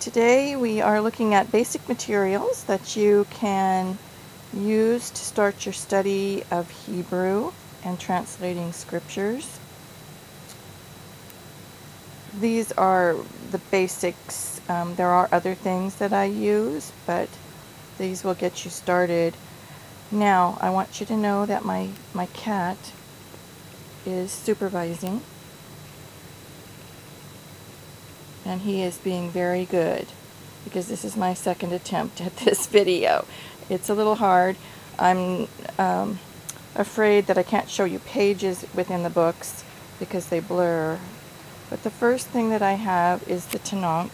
Today we are looking at basic materials that you can use to start your study of Hebrew and translating scriptures. These are the basics. There are other things that I use, but these will get you started. Now, I want you to know that my cat is supervising, and he is being very good because this is my second attempt at this video. It's a little hard. I'm afraid that I can't show you pages within the books because they blur. But the first thing that I have is the Tanakh,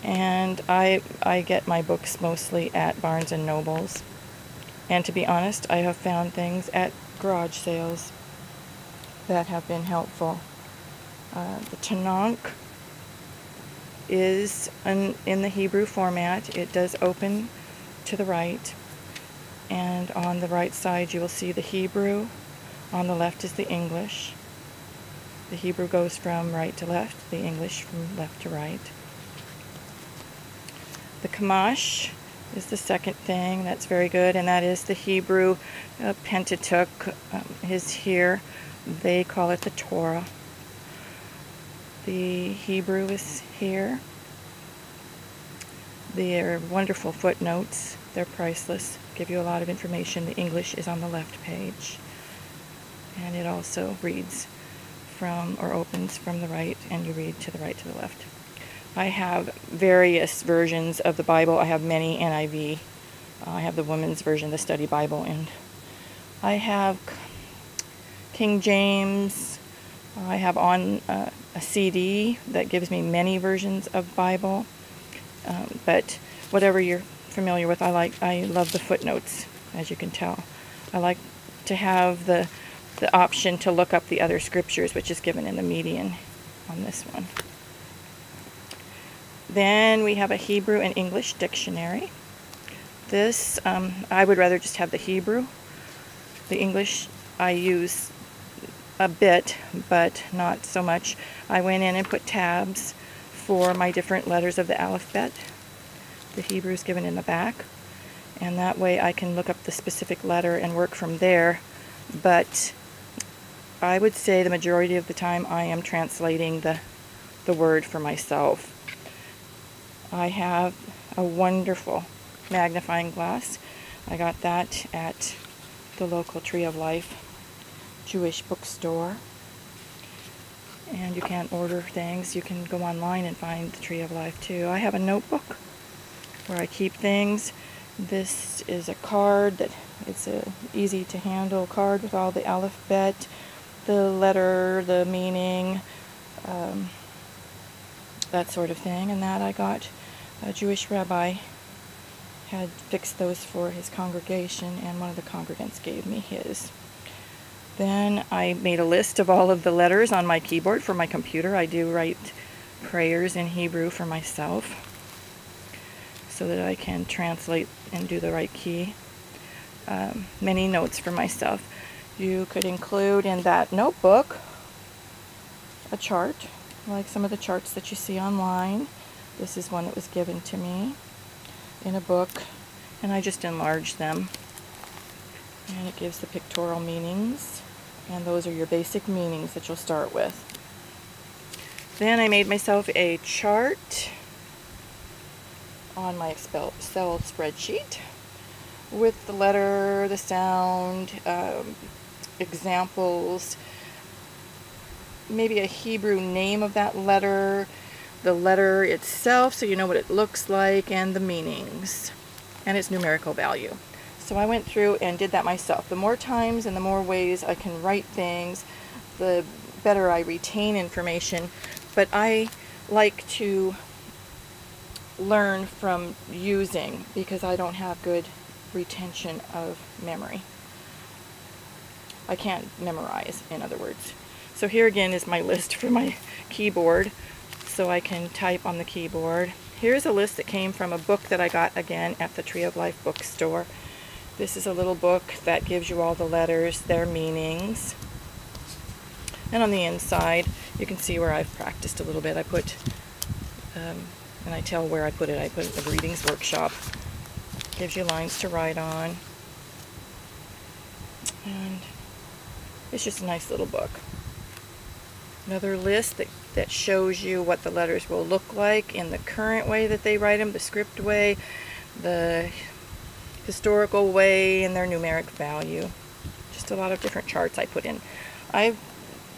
and I get my books mostly at Barnes & Noble's. And to be honest, I have found things at garage sales that have been helpful. The Tanakh is in the Hebrew format. It does open to the right, and on the right side you will see the Hebrew. On the left is the English. The Hebrew goes from right to left, the English from left to right. The Chumash is the second thing that's very good, and that is the Hebrew Pentateuch is here. They call it the Torah. The Hebrew is here. They're wonderful footnotes. They're priceless. Give you a lot of information. The English is on the left page. And it also reads from, or opens from the right, and you read to the right to the left. I have various versions of the Bible. I have many NIV. I have the women's version, the study Bible, and I have King James. I have on a CD that gives me many versions of Bible, but whatever you're familiar with, I love the footnotes, as you can tell. I like to have the option to look up the other scriptures, which is given in the median on this one. Then we have a Hebrew and English dictionary. This, I would rather just have the Hebrew. The English I use a bit, but not so much. I went in and put tabs for my different letters of the alphabet. The Hebrew is given in the back, and that way I can look up the specific letter and work from there. But I would say the majority of the time I am translating the word for myself. I have a wonderful magnifying glass. I got that at the local Tree of Life Jewish bookstore, and you can order things. You can go online and find the Tree of Life too. I have a notebook where I keep things. This is a card that it's a easy to handle card with all the alphabet, the letter, the meaning, that sort of thing. And that I got a Jewish rabbi had fixed those for his congregation, and one of the congregants gave me his. Then I made a list of all of the letters on my keyboard for my computer. I do write prayers in Hebrew for myself so that I can translate and do the right key. Many notes for myself. You could include in that notebook a chart, like some of the charts that you see online. This is one that was given to me in a book, and I just enlarged them. And it gives the pictorial meanings, and those are your basic meanings that you'll start with. Then I made myself a chart on my Excel spreadsheet with the letter, the sound, examples, maybe a Hebrew name of that letter, the letter itself so you know what it looks like, and the meanings, and its numerical value. So I went through and did that myself. The more times and the more ways I can write things, the better I retain information. But I like to learn from using, because I don't have good retention of memory. I can't memorize, in other words. So here again is my list for my keyboard, so I can type on the keyboard. Here's a list that came from a book that I got again at the Tree of Life bookstore. This is a little book that gives you all the letters, their meanings. And on the inside, you can see where I've practiced a little bit. I put and I tell where I put it. I put it in the Readings Workshop. Gives you lines to write on. And it's just a nice little book. Another list that shows you what the letters will look like in the current way that they write them, the script way, the historical way, and their numeric value. Just a lot of different charts I put in. I've,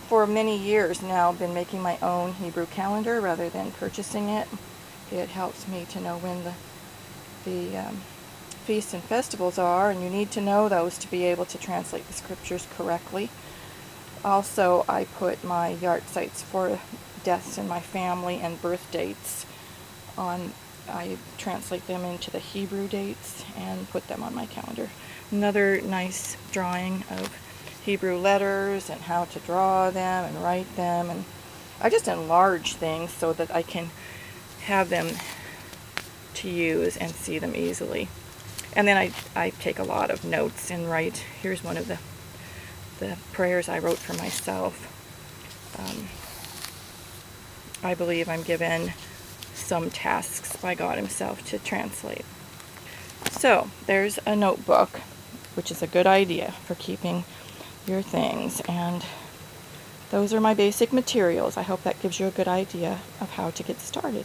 for many years now, been making my own Hebrew calendar rather than purchasing it. It helps me to know when the feasts and festivals are, and you need to know those to be able to translate the scriptures correctly. Also, I put my yahrzeits for deaths in my family and birth dates on. I translate them into the Hebrew dates and put them on my calendar. Another nice drawing of Hebrew letters and how to draw them and write them, and I just enlarge things so that I can have them to use and see them easily. And then I take a lot of notes and write. Here's one of the prayers I wrote for myself. I believe I'm given some tasks by God Himself to translate. So there's a notebook, which is a good idea for keeping your things, and those are my basic materials. I hope that gives you a good idea of how to get started.